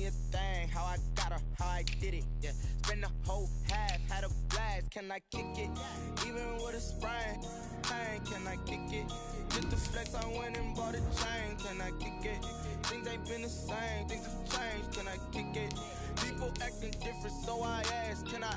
me a thing, how I got her, how I did it, yeah. Spend the whole half, had a blast, can I kick it? Even with a sprain, pain, can I kick it? Just the flex, I went and bought a chain, can I kick it? Things ain't been the same, things have changed, can I kick it? People acting different, so I ask, can I?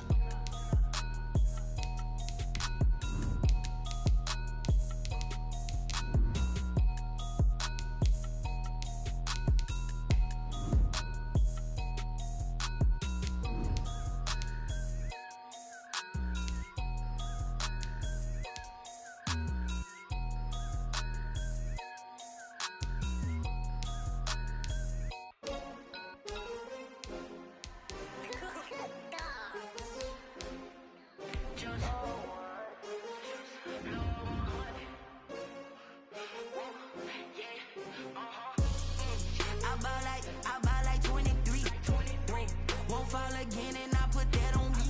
I buy like 23. Won't fall again and I put that on me.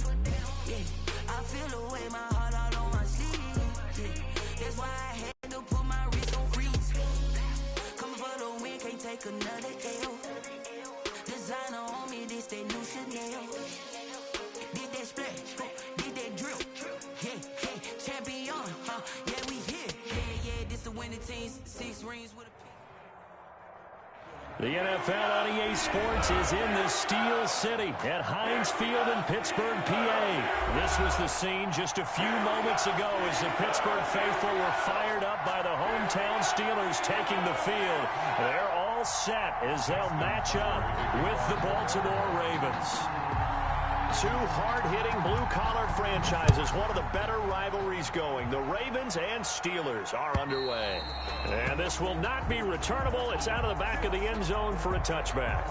Yeah, I feel the way, my heart all on my sleeve. Yeah, that's why I had to put my wrist on freeze. Coming for the win, can't take another L. Designer on me, this that new Chanel. Did that splash, did that drill. Yeah, champion, yeah, we here. Yeah, this the winning team, 6 rings with a. The NFL on EA Sports is in the Steel City at Heinz Field in Pittsburgh, PA. This was the scene just a few moments ago as the Pittsburgh faithful were fired up by the hometown Steelers taking the field. They're all set as they'll match up with the Baltimore Ravens. Two hard-hitting blue-collar franchises, one of the better rivalries going. The Ravens and Steelers are underway. And this will not be returnable. It's out of the back of the end zone for a touchback.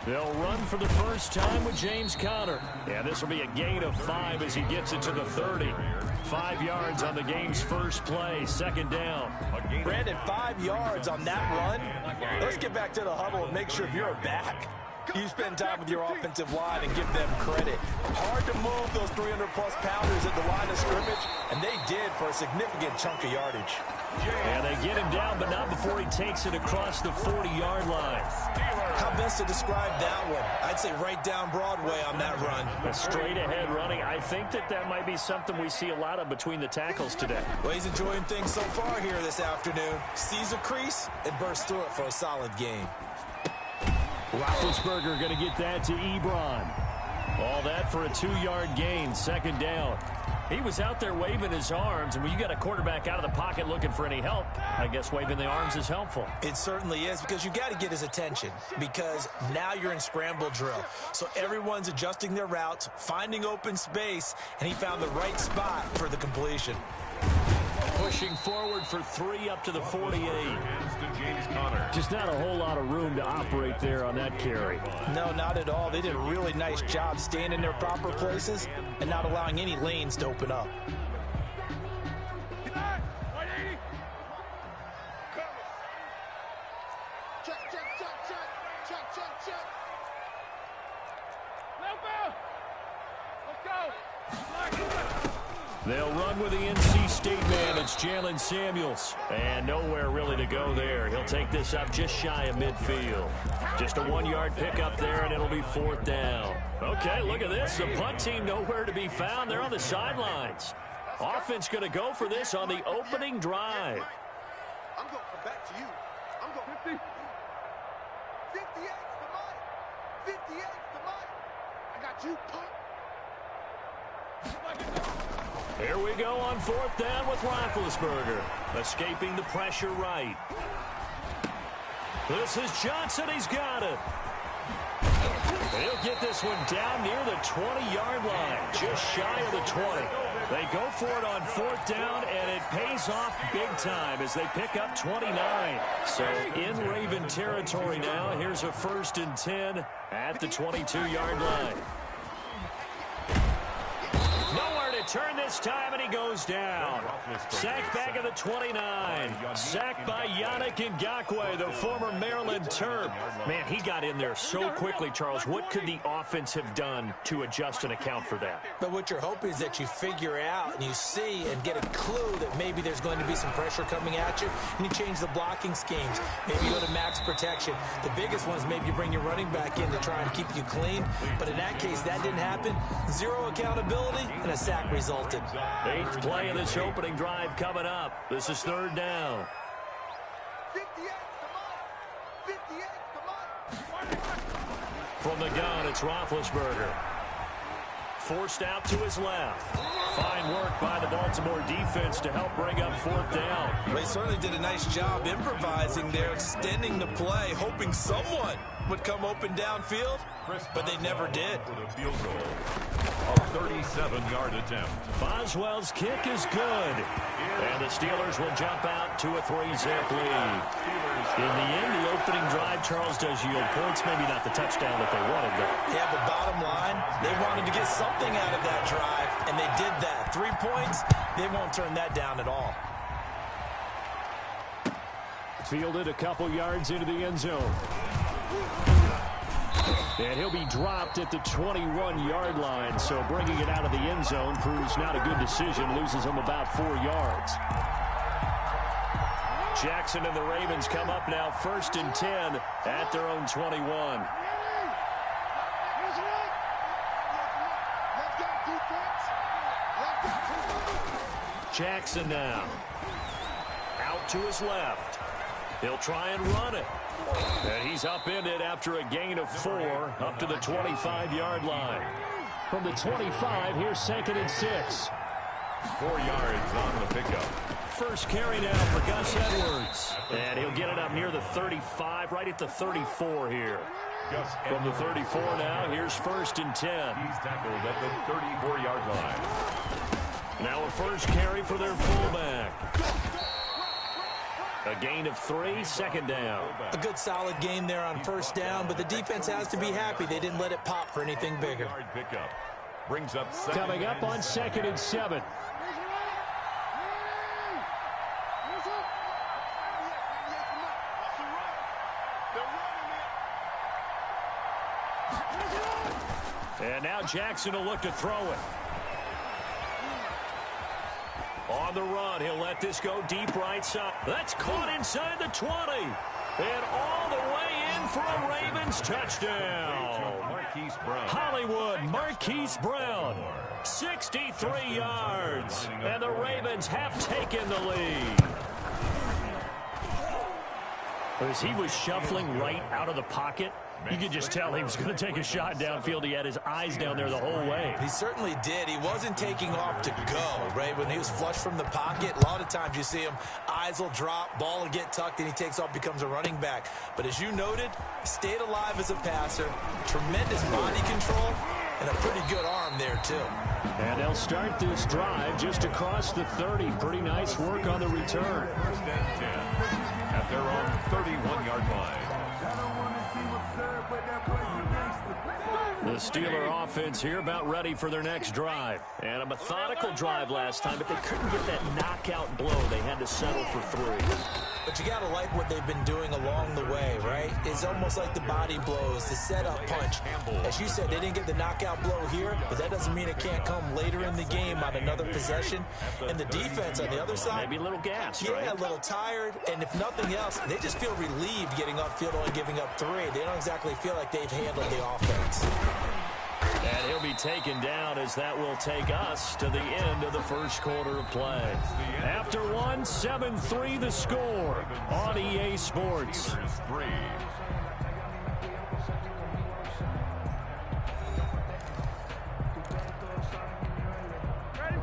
They'll run for the first time with James Conner. Yeah, this will be a gain of 5 as he gets it to the 30. 5 yards on the game's first play, second down. Brandon, 5 yards on that run. Let's get back to the huddle and make sure if you're a back, you spend time with your offensive line and give them credit. Hard to move those 300-plus pounders at the line of scrimmage, and they did for a significant chunk of yardage. And they get him down, but not before he takes it across the 40-yard line. How best to describe that one? I'd say right down Broadway on that run. A straight-ahead running. I think that might be something we see a lot of between the tackles today. Well, he's enjoying things so far here this afternoon. Sees a crease and bursts through it for a solid game. Roethlisberger going to get that to Ebron. All that for a 2-yard gain, second down. He was out there waving his arms, and when you got a quarterback out of the pocket looking for any help, I guess waving the arms is helpful. It certainly is, because you got to get his attention, because now you're in scramble drill. So everyone's adjusting their routes, finding open space, and he found the right spot for the completion. Pushing forward for 3 up to the 48. Just not a whole lot of room to operate there on that carry. No, not at all. They did a really nice job staying in their proper places and not allowing any lanes to open up. They'll run with the NC State man. It's Jalen Samuels. And nowhere really to go there. He'll take this up just shy of midfield. Just a 1-yard pickup there, and it'll be 4th down. Okay, look at this. The punt team nowhere to be found. They're on the sidelines. Offense going to go for this on the opening drive. I'm going to come back to you. I'm going 50. 58 for mine. 58 for mine. I got you, punt. Here we go on 4th down with Roethlisberger. Escaping the pressure right. This is Johnson. He's got it. He'll get this one down near the 20-yard line. Just shy of the 20. They go for it on 4th down, and it pays off big time as they pick up 29. So in Raven territory now. Here's a 1st and 10 at the 22-yard line. return this time, and he goes down. Sacked back at the 29. Sacked by Yannick Ngakoue, the former Maryland Terp. Man, he got in there so quickly, Charles. What could the offense have done to adjust and account for that? But what you're hoping is that you figure out and you see and get a clue that maybe there's going to be some pressure coming at you, and you change the blocking schemes. Maybe you go to max protection. The biggest one is maybe you bring your running back in to try and keep you clean. But in that case, that didn't happen. Zero accountability, and a sack resulted. 8th play of this opening drive coming up. This is 3rd down. 58, come on. 58, come on. From the gun, it's Roethlisberger. Forced out to his left. Fine work by the Baltimore defense to help bring up 4th down. They certainly did a nice job improvising there, extending the play, hoping someone would come open downfield, but they never did. For the field goal, a 37-yard attempt. Boswell's kick is good. And the Steelers will jump out to a 3-zip lead. In the end, the opening drive, Charles, does yield points. Maybe not the touchdown that they wanted, though. Yeah, but bottom line, they wanted to get something out of that drive, and they did that. 3 points, they won't turn that down at all. Fielded a couple yards into the end zone. And he'll be dropped at the 21-yard line, so bringing it out of the end zone proves not a good decision, loses him about 4 yards. Jackson and the Ravens come up now 1st and 10 at their own 21. Jackson now. Out to his left. He'll try and run it. And he's upended after a gain of 4 up to the 25-yard line. From the 25, here's 2nd and 6. 4 yards on the pickup. First carry now for Gus Edwards. And he'll get it up near the 35, right at the 34 here. From the 34 now, here's 1st and 10. He's tackled at the 34-yard line. Now a first carry for their fullback. A gain of 3, 2nd down. A good solid game there on 1st down, but the defense has to be happy they didn't let it pop for anything bigger. Pickup brings up coming up on 2nd and 7. And now Jackson will look to throw it. On the run, he'll let this go deep right side. That's caught inside the 20. And all the way in for a Ravens touchdown. Hollywood Marquise Brown, 63 yards. And the Ravens have taken the lead. As he was shuffling right out of the pocket, you could just tell he was going to take a shot downfield. He had his eyes down there the whole way. He certainly did. He wasn't taking off to go, right? When he was flush from the pocket, a lot of times you see him, eyes will drop, ball will get tucked, and he takes off, becomes a running back. But as you noted, he stayed alive as a passer, tremendous body control, and a pretty good arm there, too. And they'll start this drive just across the 30. Pretty nice work on the return. 1st and 10 at their own 31-yard line. The Steeler offense here about ready for their next drive. And a methodical drive last time, but they couldn't get that knockout blow. They had to settle for 3. But you got to like what they've been doing along the way, right? It's almost like the body blows, the setup punch. As you said, they didn't get the knockout blow here, but that doesn't mean it can't come later in the game on another possession. And the defense on the other side, maybe a little gassed, yeah, right? A little tired. And if nothing else, they just feel relieved getting upfield, only giving up 3. They don't exactly feel like they've handled the offense. And he'll be taken down as that will take us to the end of the first quarter of play. After 1, 7-3 the score on EA Sports.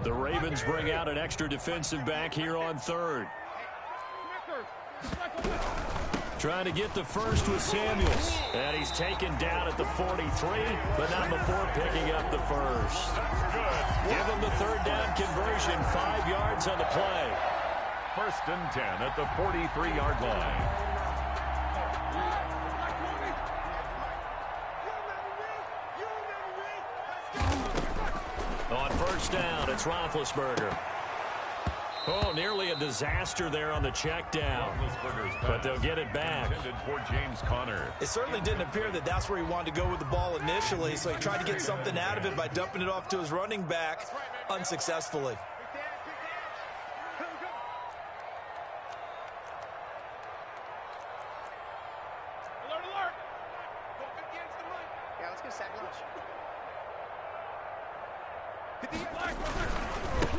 The Ravens bring out an extra defensive back here on 3rd. Trying to get the first with Samuels. And he's taken down at the 43, but not before picking up the first. Give him the 3rd down conversion, 5 yards on the play. 1st and 10 at the 43-yard line. On 1st first down. It's Roethlisberger. Oh, nearly a disaster there on the check down. But they'll get it back. For James Conner. It certainly didn't appear that that's where he wanted to go with the ball initially, so he tried to get something out of it by dumping it off to his running back unsuccessfully. Alert, alert! Go 50 against the run. Yeah, let's get a sack lunch.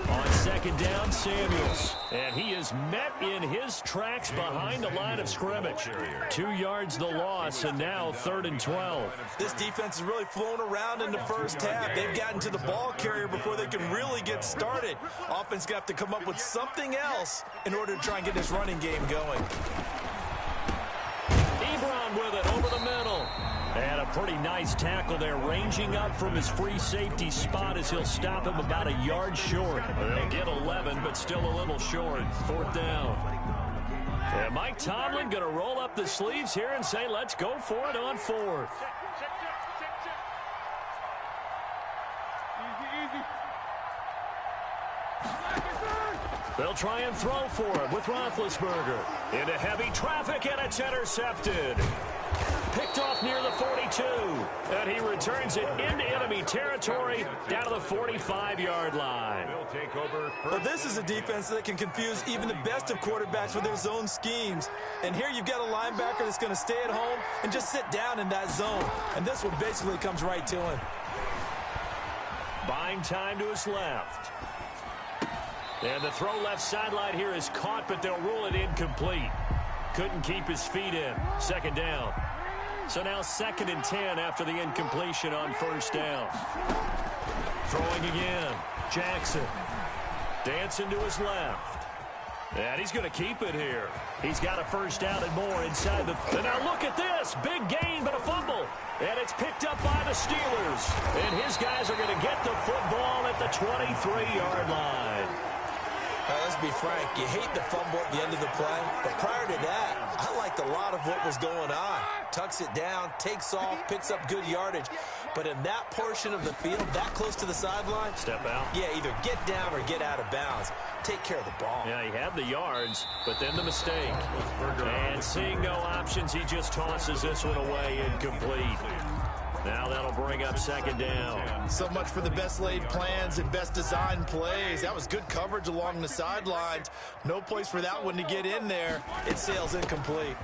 On second down, Samuels. And he is met in his tracks behind the line of scrimmage. 2 yards the loss, and now 3rd and 12. This defense has really flown around in the first half. They've gotten to the ball carrier before they can really get started. Offense got to come up with something else in order to try and get this running game going. Ebron with it over the middle. And a pretty nice tackle there, ranging up from his free safety spot as he'll stop him about a yard short. They'll get 11, but still a little short. 4th down. And Mike Tomlin going to roll up the sleeves here and say, let's go for it on 4th. They'll try and throw for it with Roethlisberger. Into heavy traffic, and it's intercepted. Picked off near the 42, and he returns it into enemy territory down to the 45-yard line. Take over. Well, this is a defense that can confuse even the best of quarterbacks with their zone schemes. And here you've got a linebacker that's going to stay at home and just sit down in that zone. And this one basically comes right to him. Buying time to his left. And the throw left sideline here is caught, but they'll rule it incomplete. Couldn't keep his feet in. 2nd down. So now 2nd and 10 after the incompletion on 1st down. Throwing again. Jackson. Dancing to his left. And he's going to keep it here. He's got a 1st down and more inside the... And now look at this. Big gain, but a fumble. And it's picked up by the Steelers. And his guys are going to get the football at the 23-yard line. Let's be frank, you hate the fumble at the end of the play, but prior to that, I liked a lot of what was going on. Tucks it down, takes off, picks up good yardage. But in that portion of the field, that close to the sideline, step out. Yeah, either get down or get out of bounds. Take care of the ball. Yeah, he had the yards, but then the mistake. And seeing no options, he just tosses this one away incomplete. Now that'll bring up 2nd down. So much for the best laid plans and best designed plays. That was good coverage along the sidelines. No place for that one to get in there. It sails incomplete.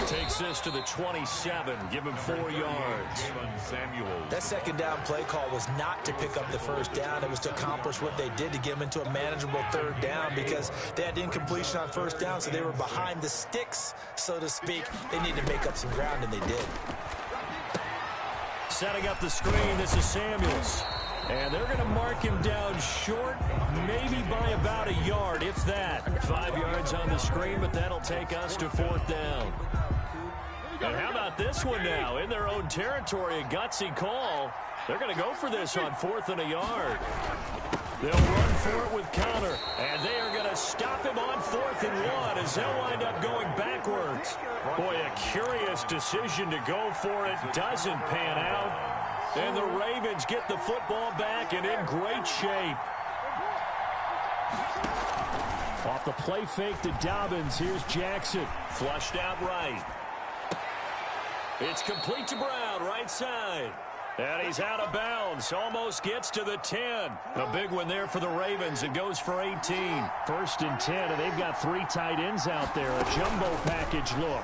Takes this to the 27. Give him 4 yards. That 2nd down play call was not to pick up the 1st down. It was to accomplish what they did to get them into a manageable 3rd down because they had incompletion on 1st down, so they were behind the sticks, so to speak. They needed to make up some ground, and they did. Setting up the screen, this is Samuels. And they're going to mark him down short, maybe by about a yard, if that. 5 yards on the screen, but that'll take us to 4th down. And how about this one now? In their own territory, a gutsy call. They're going to go for this on 4th and a yard. They'll run for it with Conner, and they are going to stop him on 4th and 1 as they'll wind up going backwards. Boy, a curious decision to go for it. Doesn't pan out. And the Ravens get the football back and in great shape. Off the play fake to Dobbins. Here's Jackson. Flushed out right. It's complete to Brown, right side. And he's out of bounds. Almost gets to the 10. A big one there for the Ravens. It goes for 18. 1st and 10, and they've got 3 tight ends out there. A jumbo package look.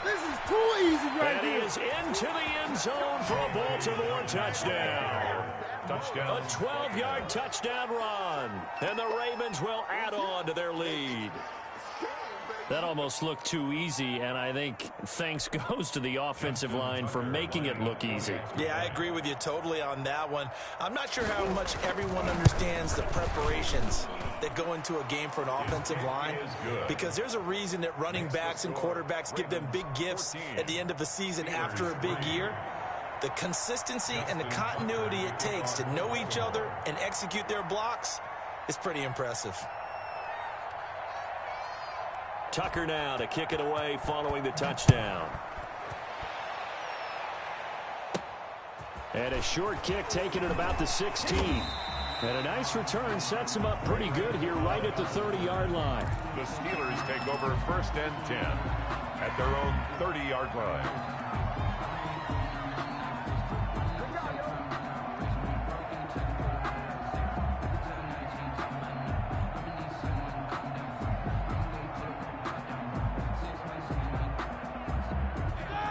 This is too easy right here. And he here. is into the end zone for a Baltimore touchdown. A 12-yard touchdown run. And the Ravens will add on to their lead. That almost looked too easy, and I think thanks goes to the offensive line for making it look easy. Yeah, I agree with you totally on that one. I'm not sure how much everyone understands the preparations that go into a game for an offensive line, because there's a reason that running backs and quarterbacks give them big gifts at the end of the season after a big year. The consistency and the continuity it takes to know each other and execute their blocks is pretty impressive. Tucker now to kick it away following the touchdown. And a short kick taken at about the 16. And a nice return sets them up pretty good here right at the 30-yard line. The Steelers take over 1st and 10 at their own 30-yard line.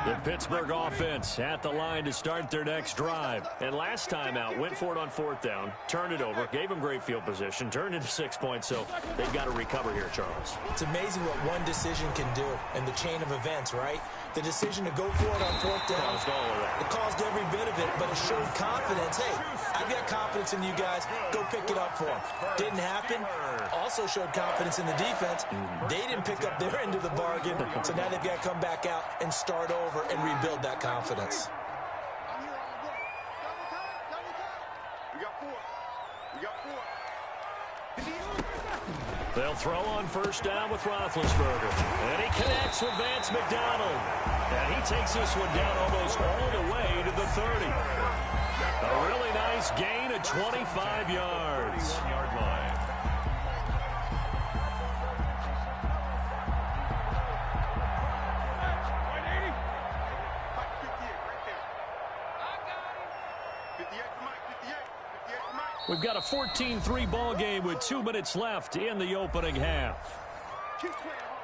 The Pittsburgh offense at the line to start their next drive. And last time out, went for it on 4th down, turned it over, gave them great field position, turned into 6 points, so they've got to recover here, Charles. It's amazing what one decision can do in the chain of events, right? The decision to go for it on 4th down, Caused all of that. it caused every bit of it, but it showed confidence. Hey, I've got confidence in you guys. Go pick it up for them. Didn't happen. Also showed confidence in the defense. They didn't pick up their end of the bargain, so now they've got to come back out and start over and rebuild that confidence. I'm here on the run. Double time, double time. We got 4. We got 4. They'll throw on 1st down with Roethlisberger. And he connects with Vance McDonald. And he takes this one down almost all the way to the 30. A really nice gain of 25 yards. 1-yard line. Mike, 58 right there. I got him. 58 for Mike, 58. 58 for Mike. We've got a 14-3 ball game with 2 minutes left in the opening half. Keep playing hard.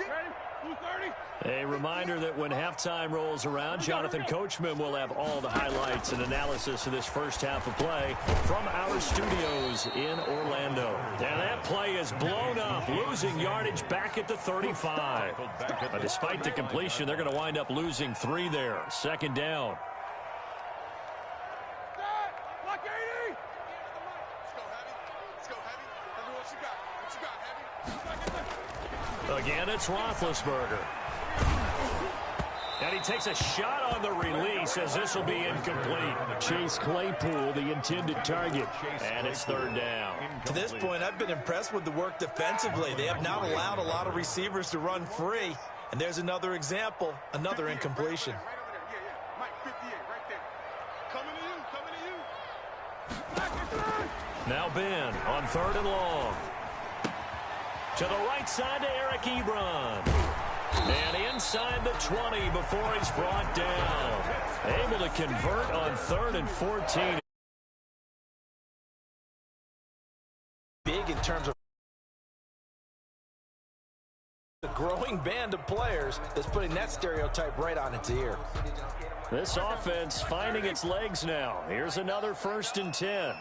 Ready? 230. A reminder that when halftime rolls around, Jonathan Coachman will have all the highlights and analysis of this first half of play from our studios in Orlando. And that play is blown up, losing yardage back at the 35. But despite the completion, they're going to wind up losing 3 there. 2nd down. Block 80. Let's go, Heavy. Let's go, Heavy. Tell me what you got. What you got, Heavy? Again, it's Roethlisberger. And he takes a shot on the release as this will be incomplete. Chase Claypool, the intended target. And it's 3rd down. To this point, I've been impressed with the work defensively. They have not allowed a lot of receivers to run free. And there's another example, another incompletion. Right over there. Yeah. Mike, 58 right there. Coming to you. Coming to you. Now Ben on 3rd and long. To the right side to Eric Ebron. And inside the 20 before he's brought down. Able to convert on 3rd and 14. Big in terms of the growing band of players that's putting that stereotype right on its ear. This offense finding its legs now. Here's another 1st and 10.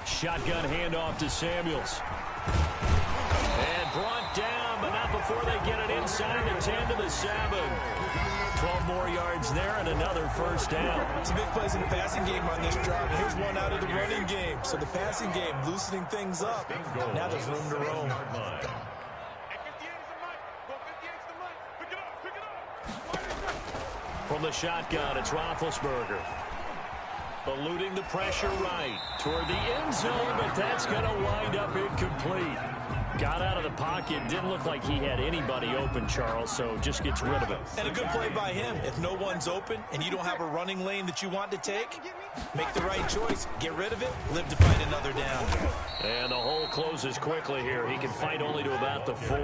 Shotgun handoff to Samuels. And brought down, but not before they get it inside the 10 to the 7. 12 more yards there and another 1st down. Some big plays in the passing game on this drive. And here's one out of the running game. So the passing game loosening things up. Now there's room to roam. From the shotgun, it's Roethlisberger. Eluding the pressure right toward the end zone, but that's going to wind up incomplete. Got out of the pocket. Didn't look like he had anybody open, Charles, so just gets rid of it. And a good play by him. If no one's open and you don't have a running lane that you want to take, make the right choice. Get rid of it. Live to fight another down. And the hole closes quickly here. He can fight only to about the 4.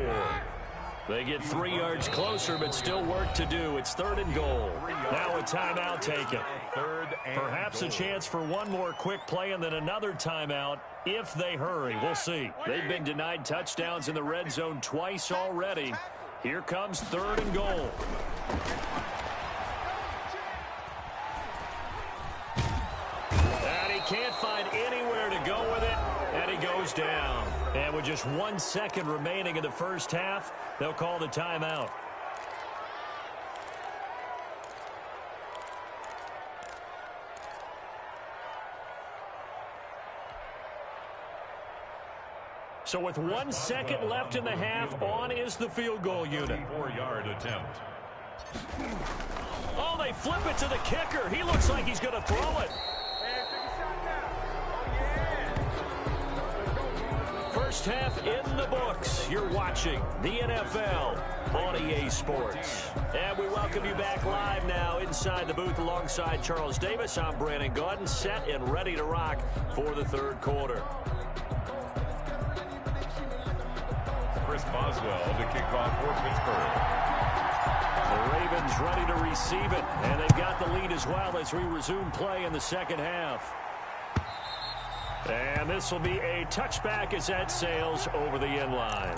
They get 3 yards closer, but still work to do. It's 3rd and goal. Now a timeout taken. Perhaps a chance for one more quick play and then another timeout if they hurry. We'll see. They've been denied touchdowns in the red zone twice already. Here comes 3rd and goal. And he can't find anywhere to go with it, and he goes down. And with just 1 second remaining in the first half, they'll call the timeout. So with 1 second left in the half, on is the field goal unit. 4-yard attempt. Oh, they flip it to the kicker. He looks like he's going to throw it. First half in the books. You're watching the NFL on EA Sports. And we welcome you back live now inside the booth alongside Charles Davis. I'm Brandon Gaudin, set and ready to rock for the third quarter. Chris Boswell to kick off for Pittsburgh. The Ravens ready to receive it, and they've got the lead as well as we resume play in the second half. And this will be a touchback as that sails over the end line.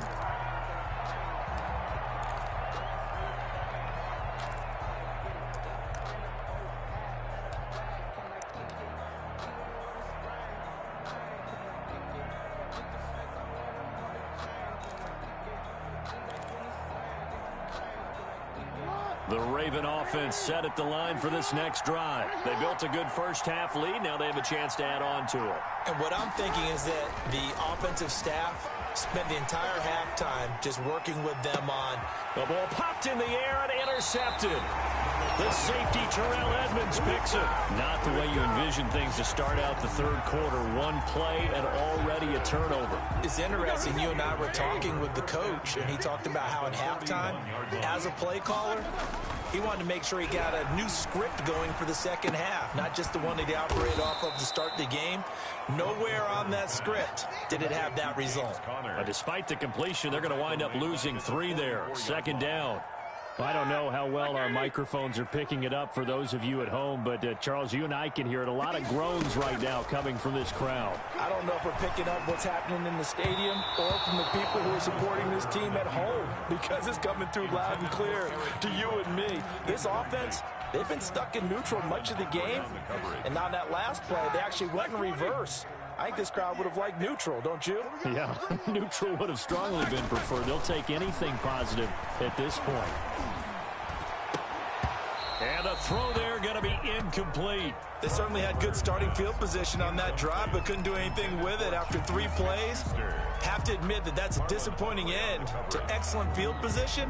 The Raven offense set at the line for this next drive. They built a good first half lead. Now they have a chance to add on to it. And what I'm thinking is that the offensive staff spent the entire halftime just working with them on. The ball popped in the air and intercepted. The safety, Terrell Edmonds, picks it. Not the way you envision things to start out the third quarter. One play and already a turnover. It's interesting. You and I were talking with the coach, and he talked about how at halftime, as a play caller, he wanted to make sure he got a new script going for the second half, not just the one that he operated off of to start the game. Nowhere on that script did it have that result. Despite the completion, they're going to wind up losing 3 there. Second down. I don't know how well our microphones are picking it up for those of you at home, but Charles, you and I can hear it. A lot of groans right now coming from this crowd. I don't know if we're picking up what's happening in the stadium or from the people who are supporting this team at home, because it's coming through loud and clear to you and me. This offense, they've been stuck in neutral much of the game, and on that last play, they actually went in reverse. I think this crowd would have liked neutral, don't you? Yeah, neutral would have strongly been preferred. They'll take anything positive at this point. And a throw there going to be incomplete. They certainly had good starting field position on that drive, but couldn't do anything with it after 3 plays. Have to admit that that's a disappointing end to excellent field position.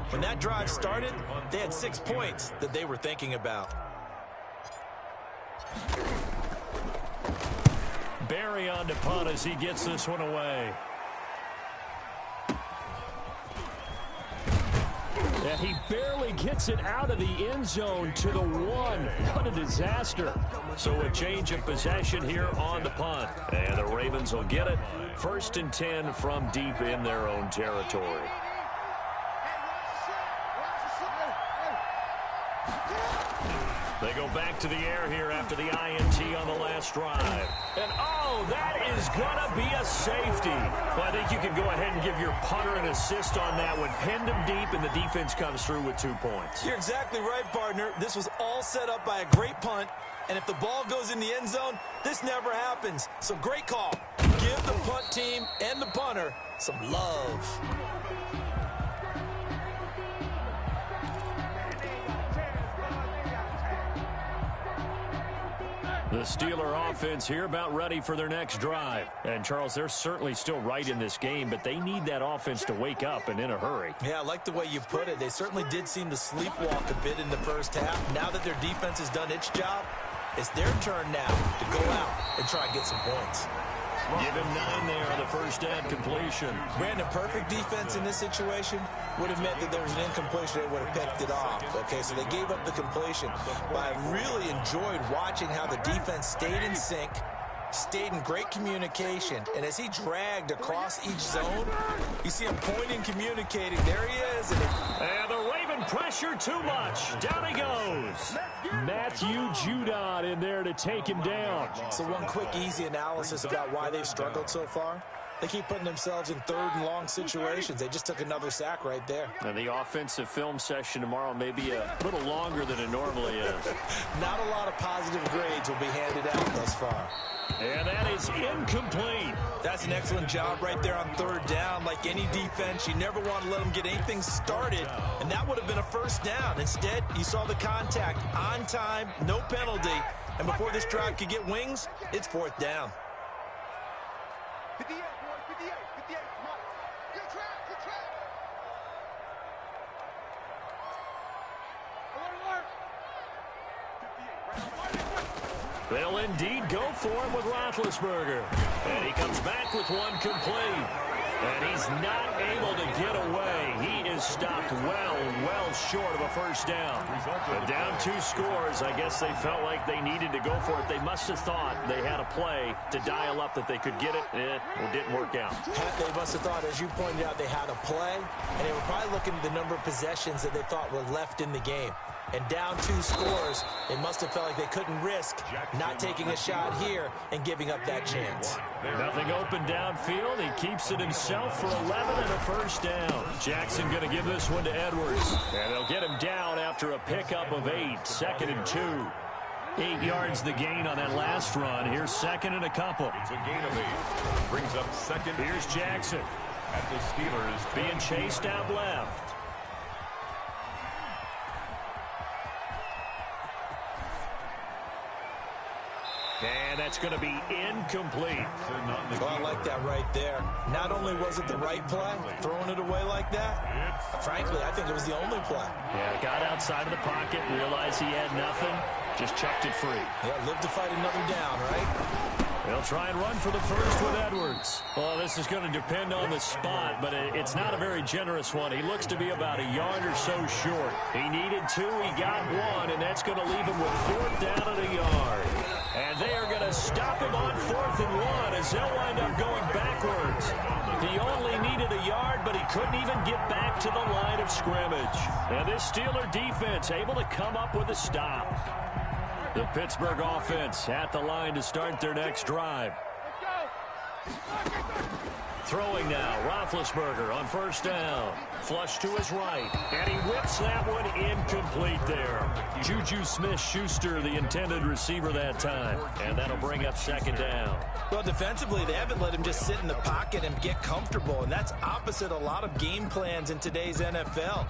When that drive started, they had 6 points that they were thinking about. Barry on to punt as he gets this one away. And he barely gets it out of the end zone to the 1. What a disaster. So a change of possession here on the punt. And the Ravens will get it. 1st and 10 from deep in their own territory. They go back to the air here after the INT on the last drive. And, oh, that is going to be a safety. Well, I think you can go ahead and give your punter an assist on that one. Pinned him deep, and the defense comes through with 2 points. You're exactly right, partner. This was all set up by a great punt. And if the ball goes in the end zone, this never happens. So great call. Give the punt team and the punter some love. The Steeler offense here about ready for their next drive. And, Charles, they're certainly still right in this game, but they need that offense to wake up and in a hurry. Yeah, I like the way you put it. They certainly did seem to sleepwalk a bit in the first half. Now that their defense has done its job, it's their turn now to go out and try and get some points. Give him 9 there on the first down completion. Brandon, perfect defense in this situation would have meant that there was an incompletion. They would have picked it off. Okay, so they gave up the completion. But I really enjoyed watching how the defense stayed in sync, stayed in great communication. And as he dragged across each zone, you see him pointing, communicating. There he is. And the Raven pressure too much. Down he goes. Matthew Judon in there to take him down. So one quick, easy analysis about why they've struggled so far. They keep putting themselves in 3rd and long situations. They just took another sack right there. And the offensive film session tomorrow may be a little longer than it normally is. Not a lot of positive grades will be handed out thus far. And that is incomplete. That's an excellent job right there on 3rd down. Like any defense, you never want to let them get anything started, and that would have been a first down. Instead, you saw the contact on time, no penalty, and before this drive could get wings, it's 4th down. 58, boys, 58, 58, come on. Good track, good track. Alert, alert. 58, right on. They'll indeed go for him with Roethlisberger. And he comes back with one complete. And he's not able to get away. He is stopped well short of a first down. But down 2 scores, I guess they felt like they needed to go for it. They must have thought they had a play to dial up that they could get it. It didn't work out. They must have thought, as you pointed out, they had a play. And they were probably looking at the number of possessions that they thought were left in the game. And down 2 scores, they must have felt like they couldn't risk not taking a shot here and giving up that chance. Nothing open downfield. He keeps it himself for 11 and a first down. Jackson going to give this one to Edwards. And they'll get him down after a pickup of 8. 2nd and 2. 8 yards the gain on that last run. Here's 2nd and a couple. It's a gain of 8. Brings up 2nd. Here's Jackson. At the Steelers. Being chased out left. And that's going to be incomplete. Oh, I like that right there. Not only was it the right play, throwing it away like that, frankly, I think it was the only play. Yeah, got outside of the pocket, realized he had nothing, just chucked it free. Yeah, live to fight another down, right? They'll try and run for the first with Edwards. Well, this is going to depend on the spot, but it's not a very generous one. He looks to be about a yard or so short. He needed 2, he got 1, and that's going to leave him with 4th down at a yard. And they are going to stop him on 4th and 1 as they'll wind up going backwards. He only needed a yard, but he couldn't even get back to the line of scrimmage. And this Steeler defense able to come up with a stop. The Pittsburgh offense at the line to start their next drive. Throwing now, Roethlisberger on first down. Flush to his right, and he whips that one incomplete there. Juju Smith-Schuster, the intended receiver that time, and that'll bring up 2nd down. Well, defensively, they haven't let him just sit in the pocket and get comfortable, and that's opposite a lot of game plans in today's NFL.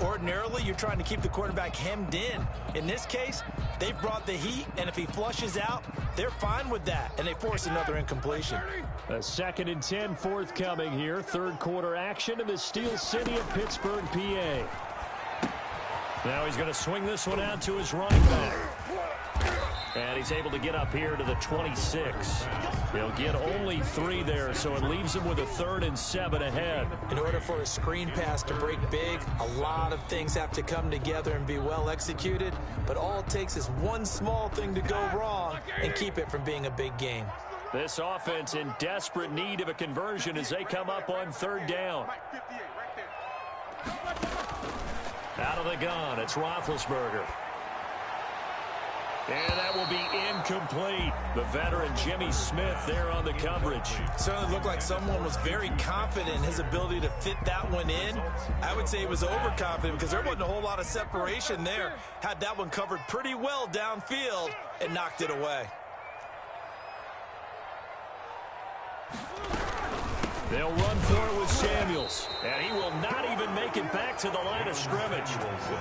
Ordinarily, you're trying to keep the quarterback hemmed in. In this case, they brought the heat, and if he flushes out, they're fine with that, and they force another incompletion. A 2nd and 10 forthcoming here. 3rd quarter action in the Steel City of Pittsburgh, PA. Now he's going to swing this one out to his running back. And he's able to get up here to the 26. He'll get only 3 there, so it leaves him with a 3rd and 7 ahead. In order for a screen pass to break big, a lot of things have to come together and be well executed, but all it takes is one small thing to go wrong and keep it from being a big game. This offense in desperate need of a conversion as they come up on 3rd down. Out of the gun, it's Roethlisberger. And that will be incomplete. The veteran Jimmy Smith there on the coverage. Certainly looked like someone was very confident in his ability to fit that one in. I would say he was overconfident because there wasn't a whole lot of separation there. Had that one covered pretty well downfield and knocked it away. They'll run for it with Samuels, and he will not even make it back to the line of scrimmage.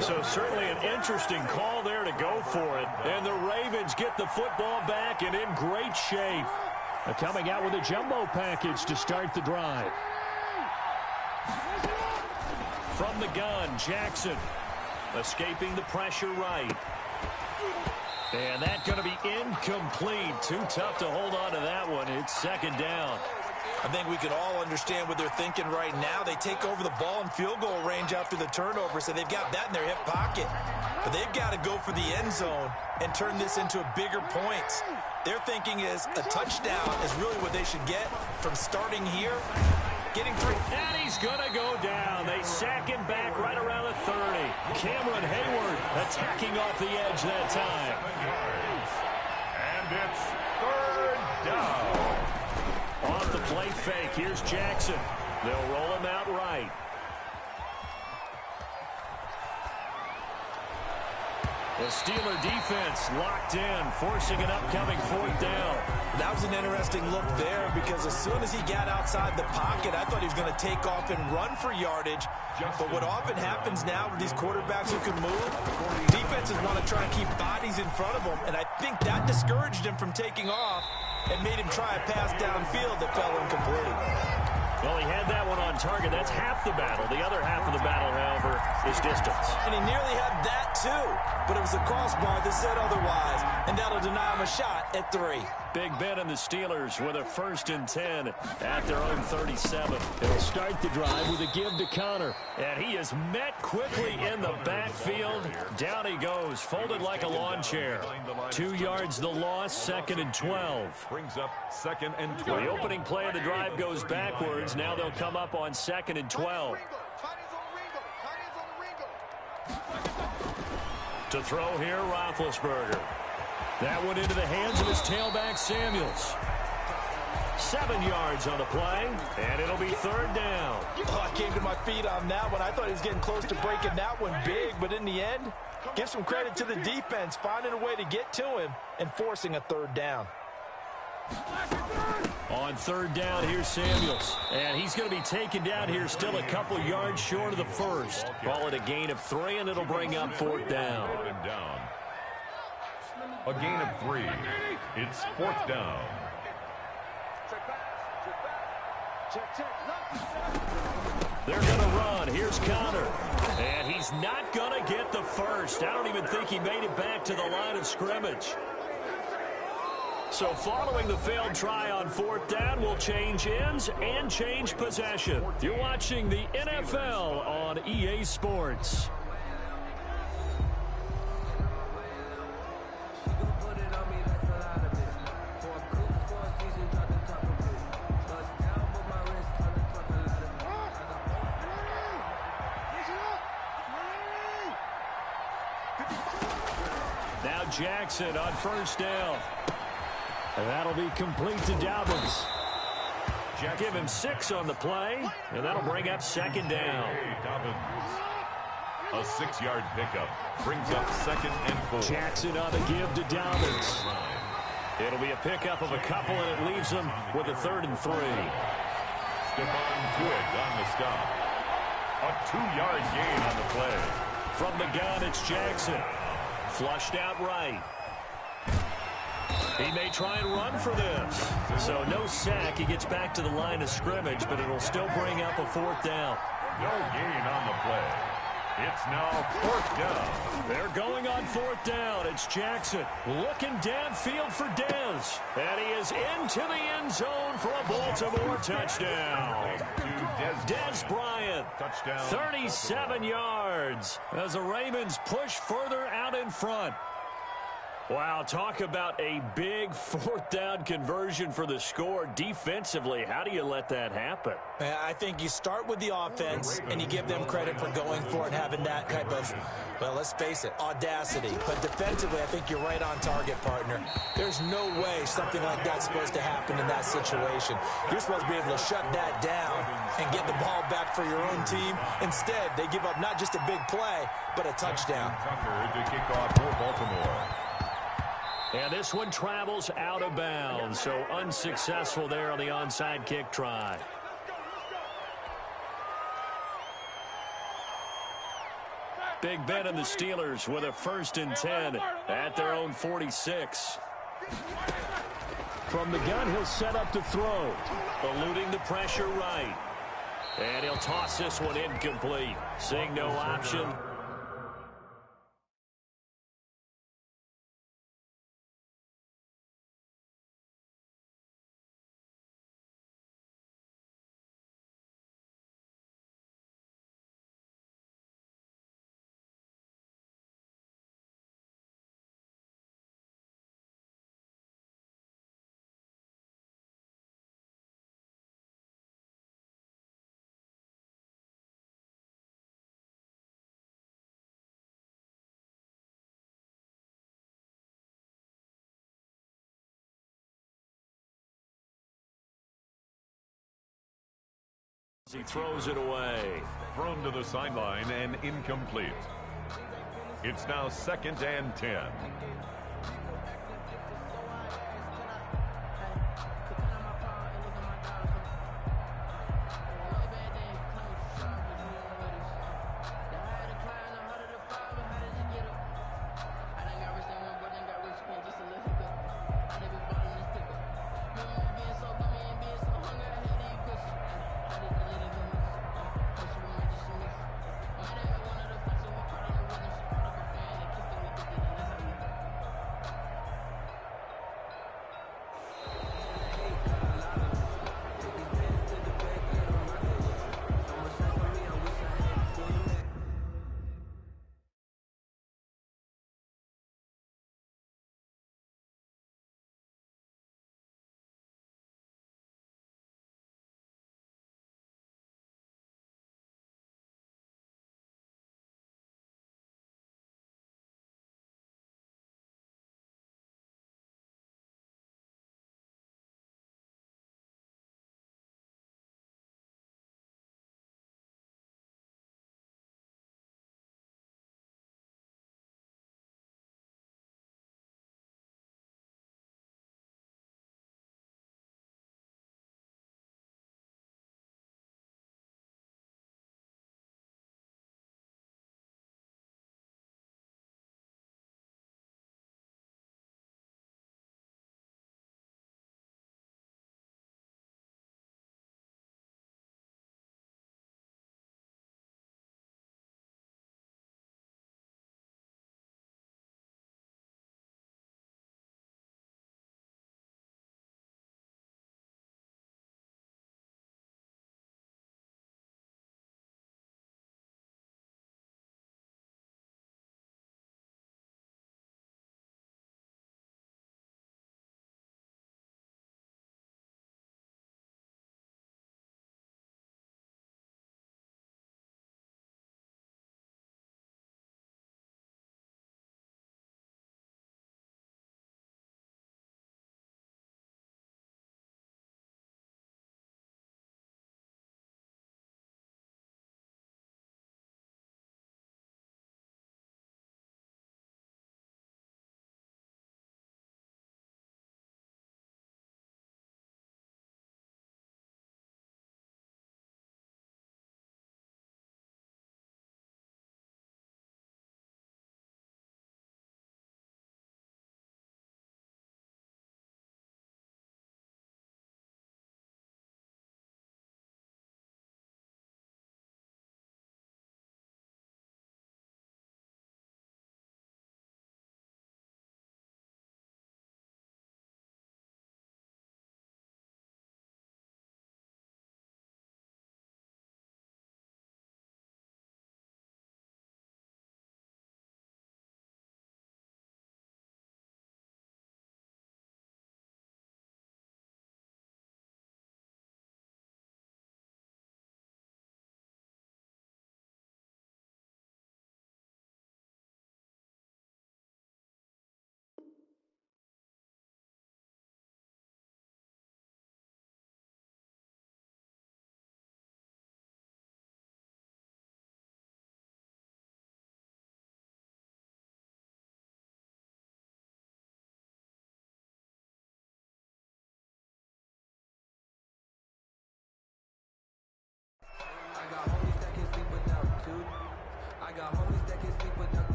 So certainly an interesting call there to go for it. And the Ravens get the football back and in great shape. Coming out with a jumbo package to start the drive. From the gun, Jackson escaping the pressure right. And that's going to be incomplete. Too tough to hold on to that one. It's 2nd down. I think we can all understand what they're thinking right now. They take over the ball in field goal range after the turnover, so they've got that in their hip pocket. But they've got to go for the end zone and turn this into bigger points. Their thinking is a touchdown is really what they should get from starting here, getting 3. And he's going to go down. They sack him back right around the 30. Cameron Hayward attacking off the edge that time. And it's 3rd down. Off the play fake, here's Jackson. They'll roll him out right. The Steeler defense locked in, forcing an upcoming 4th down. That was an interesting look there because as soon as he got outside the pocket, I thought he was going to take off and run for yardage. But what often happens now with these quarterbacks who can move, defenses want to try and keep bodies in front of them, and I think that discouraged him from taking off and made him try a pass downfield that fell incomplete. Well, he had that one on target. That's half the battle. The other half of the battle, however, is distance. And he nearly had that, too. But it was the crossbar that said otherwise. And that'll deny him a shot at 3. Big Ben and the Steelers with a 1st and 10 at their own 37. They'll start the drive with a give to Connor. And he is met quickly in the backfield. Down he goes, folded like a lawn chair. 2 yards the loss, 2nd and 12. Brings up 2nd and 12. The opening play of the drive goes backwards. Now they'll come up on 2nd and 12. To throw here, Roethlisberger. That one into the hands of his tailback, Samuels. 7 yards on the play, and it'll be 3rd down. Oh, I came to my feet on that one. I thought he was getting close to breaking that one big, but in the end, give some credit to the defense, finding a way to get to him and forcing a 3rd down. On 3rd down, here's Samuels. And he's going to be taken down here still a couple yards short of the 1st. Call it a gain of 3, and it'll bring up 4th down. A gain of 3. It's 4th down. They're going to run. Here's Connor. And he's not going to get the 1st. I don't even think he made it back to the line of scrimmage. So following the failed try on 4th down, we'll change ends and change possession. You're watching the NFL on EA Sports. Now Jackson on 1st down. And that'll be complete to Dobbins. Give him 6 on the play, and that'll bring up 2nd down. A 6-yard pickup brings up 2nd and 4. Jackson on the give to Dobbins. It'll be a pickup of a couple, and it leaves him with a 3rd and 3. Stephon Tuitt on the stop. A 2-yard gain on the play. From the gun, it's Jackson. Flushed out right. He may try and run for this. So no sack. He gets back to the line of scrimmage, but it'll still bring up a 4th down. No gain on the play. It's now 4th down. They're going on 4th down. It's Jackson looking downfield for Dez. And he is into the end zone for a Baltimore touchdown. Dez Bryant, Touchdown. 37 yards as the Ravens push further out in front. Wow, talk about a big 4th down conversion for the score. Defensively, how do you let that happen? I think you start with the offense, and you give them credit for going for it and having that type of, well, let's face it, audacity. But defensively, I think you're right on target, partner. There's no way something like that's supposed to happen in that situation. You're supposed to be able to shut that down and get the ball back for your own team. Instead, they give up not just a big play, but a touchdown. Tucker to kick off for Baltimore. And this one travels out of bounds, so unsuccessful there on the onside kick try. Big Ben and the Steelers with a 1st and 10 at their own 46. From the gun, he'll set up to throw, eluding the pressure right. And he'll toss this one incomplete, seeing no option. He throws it away. Thrown to the sideline and incomplete. It's now 2nd and 10.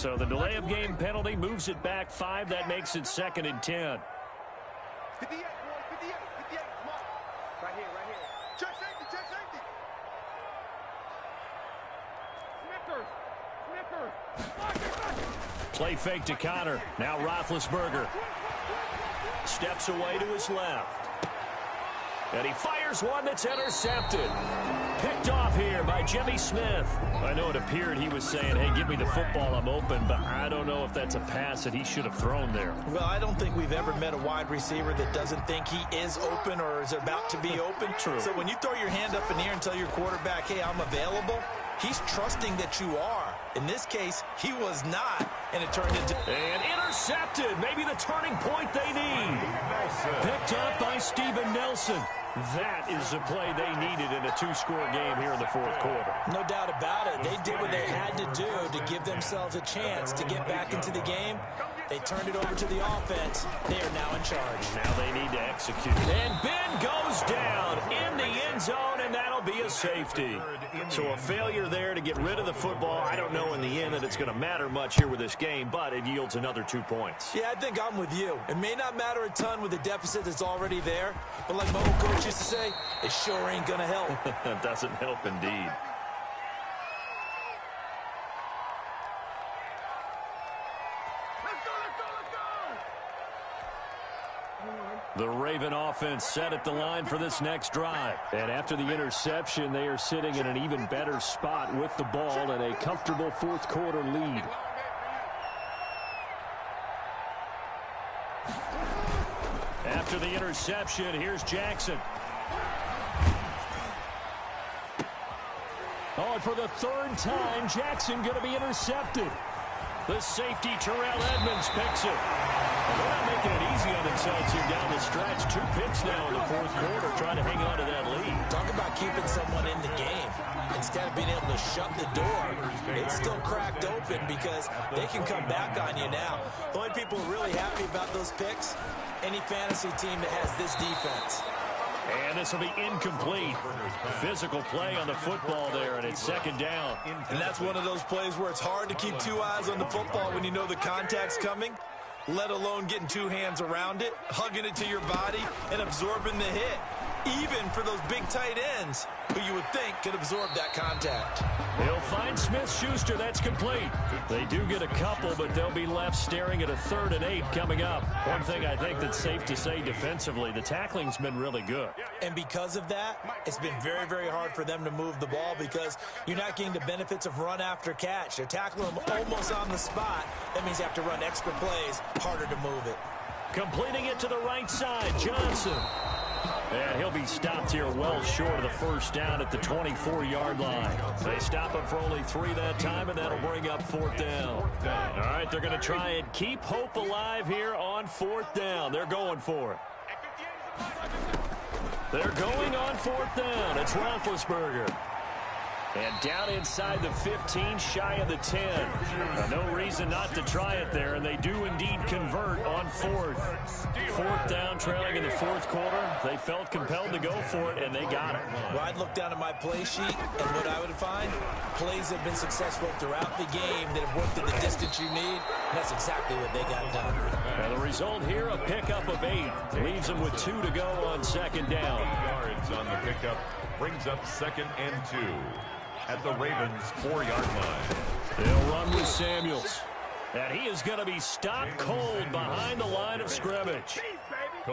So the delay of game penalty moves it back 5. That makes it 2nd and 10. 58, boys, 58, 58, come on. Right here, right here. Check safety, check safety. Snickers. Play fake to Connor. Now Roethlisberger steps away to his left. And he fires one that's intercepted. Picked off here by Jimmy Smith. I know it appeared he was saying, hey, give me the football, I'm open, but I don't know if that's a pass that he should have thrown there. Well, I don't think we've ever met a wide receiver that doesn't think he is open or is about to be open. True. So when you throw your hand up in the air and tell your quarterback, hey, I'm available, he's trusting that you are. In this case, he was not, and it turned into... And intercepted. Maybe the turning point they need. Picked up by Steven Nelson. That is the play they needed in a 2-score game here in the 4th quarter. No doubt about it. They did what they had to do to give themselves a chance to get back into the game. They turned it over to the offense. They are now in charge. Now they need to execute. And Ben goes down in the end zone, and that'll be a safety. So a failure there to get rid of the football. I don't know in the end that it's going to matter much here with this game, but it yields another 2 points. Yeah, I think I'm with you. It may not matter a ton with the deficit that's already there, but like my old coach used to say, it sure ain't going to help. It doesn't help indeed. The Raven offense set at the line for this next drive. And after the interception, they are sitting in an even better spot with the ball and a comfortable 4th quarter lead. After the interception, here's Jackson. Oh, and for the 3rd time, Jackson going to be intercepted. The safety, Terrell Edmonds, picks it. And they're not making it easy on themselves here down the stretch. 2 picks now in the 4th quarter, trying to hang on to that lead. Talk about keeping someone in the game. Instead of being able to shut the door, it's still cracked open because they can come back on you now. The only people really happy about those picks, any fantasy team that has this defense. And this will be incomplete. Physical play on the football there, and it's 2nd down. And that's one of those plays where it's hard to keep 2 eyes on the football when you know the contact's coming, let alone getting 2 hands around it, hugging it to your body, and absorbing the hit. Even for those big tight ends who you would think could absorb that contact. They'll find Smith-Schuster. That's complete. They do get a couple, but they'll be left staring at a 3rd and 8 coming up. One thing I think that's safe to say defensively, the tackling's been really good. And because of that, it's been very, very hard for them to move the ball because you're not getting the benefits of run after catch. They're tackling them almost on the spot. That means you have to run extra plays, harder to move it. Completing it to the right side, Johnson. And he'll be stopped here well short of the 1st down at the 24-yard line. They stop him for only 3 that time, and that'll bring up 4th down. All right, they're going to try and keep hope alive here on 4th down. They're going for it. They're going on 4th down. It's Roethlisberger. And down inside the 15, shy of the 10. No reason not to try it there, and they do indeed convert on 4th. 4th down, trailing in the 4th quarter. They felt compelled to go for it, and they got it. Well, I'd look down at my play sheet, and what I would find, plays have been successful throughout the game that have worked at the distance you need, and that's exactly what they got done. And the result here, a pickup of 8. Leaves them with 2 to go on 2nd down. Yards on the pickup brings up 2nd and 2. At the Ravens' 4-yard line. They'll run with Samuels. And he is going to be stopped cold behind the line of scrimmage.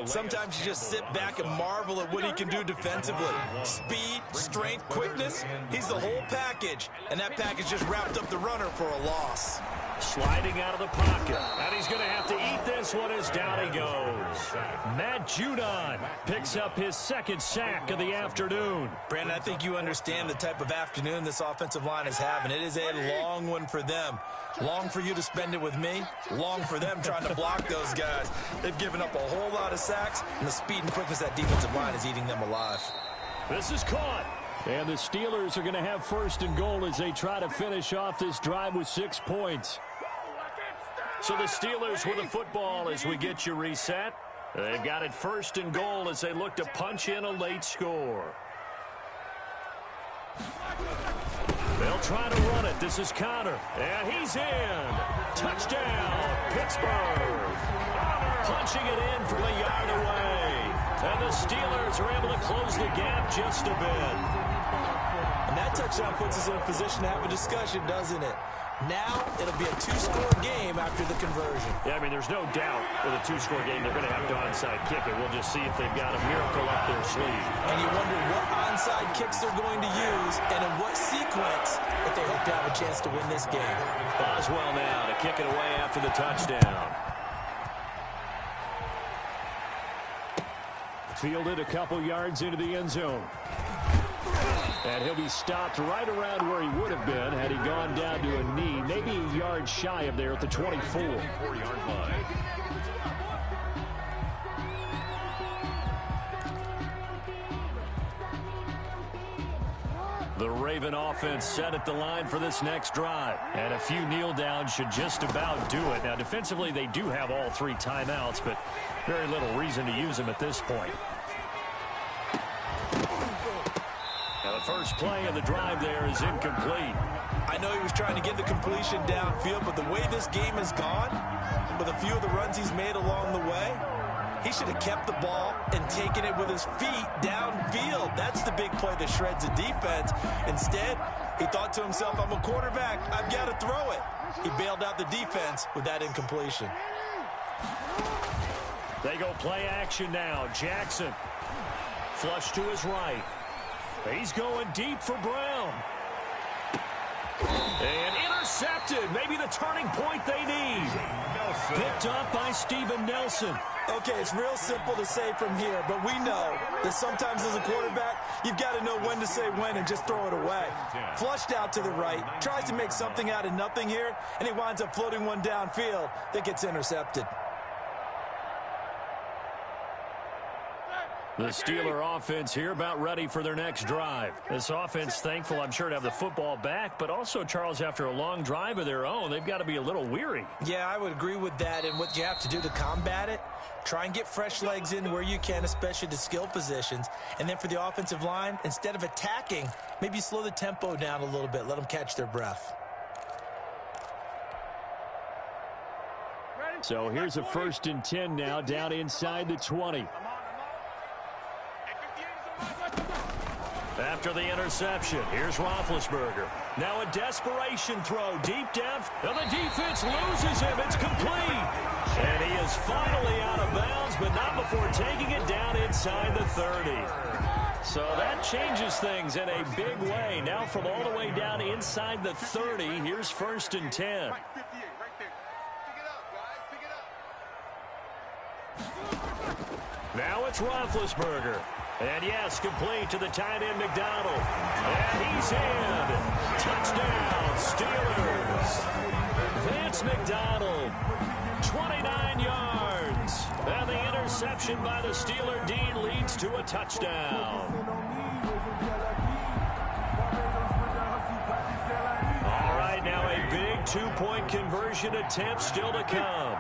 Sometimes you just sit back and marvel at what he can do defensively. Speed, strength, quickness, he's the whole package. And that package just wrapped up the runner for a loss. Sliding out of the pocket. And he's going to have to eat this one as down he goes. Matt Judon picks up his 2nd sack of the afternoon. Brandon, I think you understand the type of afternoon this offensive line is having. It is a long one for them. Long for you to spend it with me. Long for them trying to block those guys. They've given up a whole lot of sacks, and the speed and quickness of that defensive line is eating them alive. This is caught. And the Steelers are going to have 1st and goal as they try to finish off this drive with 6 points. So the Steelers with the football as we get you reset. They've got it 1st and goal as they look to punch in a late score. They'll try to run it. This is Connor. And he's in. Touchdown, Pittsburgh. Punching it in from a yard away. And the Steelers are able to close the gap just a bit. And that touchdown puts us in a position to have a discussion, doesn't it? Now it'll be a two-score game after the conversion. Yeah, I mean, there's no doubt with a two-score game they're going to have to onside kick it. We'll just see if they've got a miracle up their sleeve. And you wonder what onside kicks they're going to use and in what sequence if they hope to have a chance to win this game. Boswell now to kick it away after the touchdown. Fielded a couple yards into the end zone. And he'll be stopped right around where he would have been had he gone down to a knee, maybe a yard shy of there at the 24. 4-yard line. The Raven offense set at the line for this next drive. And a few kneel downs should just about do it. Now, defensively, they do have all three timeouts, but very little reason to use them at this point. Now, the first play of the drive there is incomplete. I know he was trying to get the completion downfield, but the way this game has gone, with a few of the runs he's made along the way, he should have kept the ball and taken it with his feet downfield. That's the big play that shreds the defense. Instead, he thought to himself, I'm a quarterback. I've got to throw it. He bailed out the defense with that incompletion. They go play action now. Jackson. Flush to his right. He's going deep for Brown. And intercepted. Maybe the turning point they need. Picked up by Steven Nelson. Okay, it's real simple to say from here, but we know that sometimes as a quarterback, you've got to know when to say when and just throw it away. Flushed out to the right, tries to make something out of nothing here, and he winds up floating one downfield that gets intercepted. The Steeler offense here about ready for their next drive. This offense thankful, I'm sure, to have the football back, but also, Charles, after a long drive of their own, they've got to be a little weary. Yeah, I would agree with that, and what you have to do to combat it, try and get fresh legs in where you can, especially the skill positions, and then for the offensive line, instead of attacking, maybe slow the tempo down a little bit, let them catch their breath. So here's a 1st and 10 now, down inside the 20. After the interception, here's Roethlisberger. Now a desperation throw deep down. And the defense loses him. It's complete. And he is finally out of bounds, but not before taking it down inside the 30. So that changes things in a big way. Now from all the way down inside the 30, here's 1st and 10. Now it's Roethlisberger. And yes, complete to the tight end, McDonald. And he's in. Touchdown, Steelers. Vance McDonald, 29 yards. And the interception by the Steeler D leads to a touchdown. All right, now a big two-point conversion attempt still to come.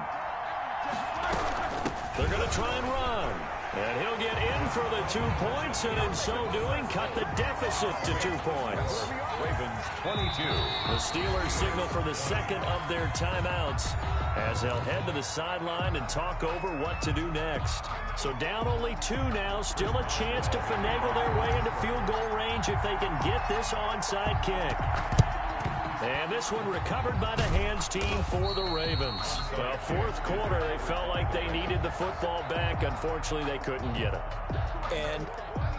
They're going to try and run. And he'll get in for the 2 points, and in so doing, cut the deficit to 2 points. Ravens 22. The Steelers signal for the second of their timeouts as they'll head to the sideline and talk over what to do next. So down only 2 now, still a chance to finagle their way into field goal range if they can get this onside kick. And this one recovered by the hands team for the Ravens. Well, 4th quarter, they felt like they needed the football back. Unfortunately, they couldn't get it. And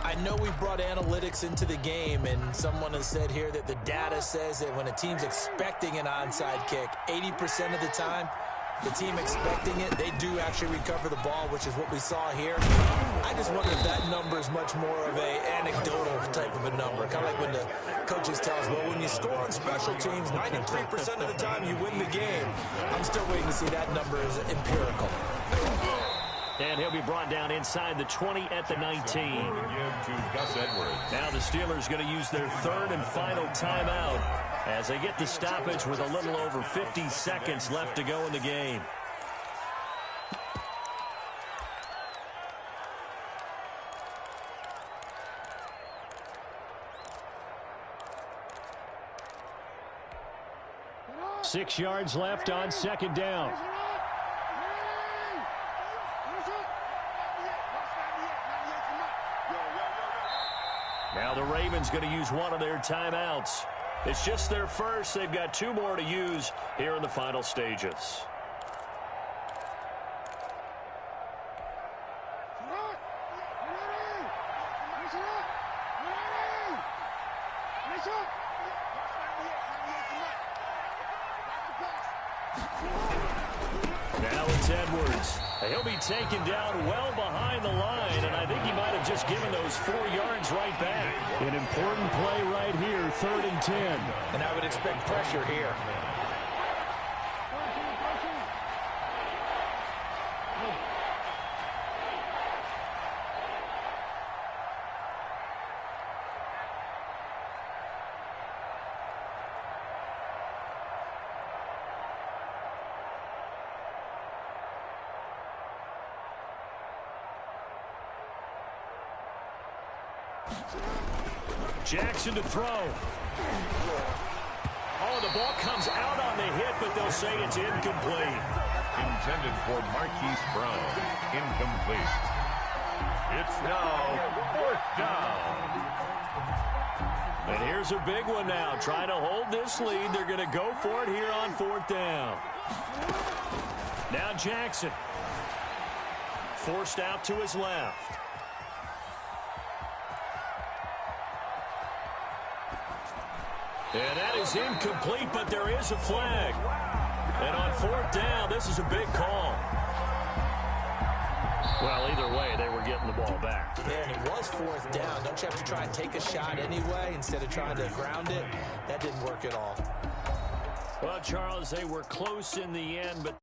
I know we brought analytics into the game, and someone has said here that the data says that when a team's expecting an onside kick, 80% of the time, the team expecting it, they do actually recover the ball, which is what we saw here. I just wonder if that number is much more of a anecdotal type of a number. Kind of like when the coaches tell us, well, when you score on special teams, 93% of the time you win the game. I'm still waiting to see that number as empirical. And he'll be brought down inside the 20 at the 19. Now the Steelers going to use their 3rd and final timeout as they get the stoppage with a little over 50 seconds left to go in the game. 6 yards left on second down. Now the Ravens going to use one of their timeouts. It's just their first. They've got 2 more to use here in the final stages. Now it's Edwards. He'll be taken down well behind the line, and I think he might have just given those 4 yards right back. An important play right here, 3rd and 10. And I would expect pressure here. Jackson to throw. Oh, the ball comes out on the hit, but they'll say it's incomplete. Intended for Marquise Brown. Incomplete. It's now 4th down. And here's a big one now. Trying to hold this lead. They're going to go for it here on 4th down. Now Jackson. Forced out to his left. And that is incomplete, but there is a flag. And on 4th down, this is a big call. Well, either way, they were getting the ball back. Yeah, and it was 4th down. Don't you have to try and take a shot anyway instead of trying to ground it? That didn't work at all. Well, Charles, they were close in the end, but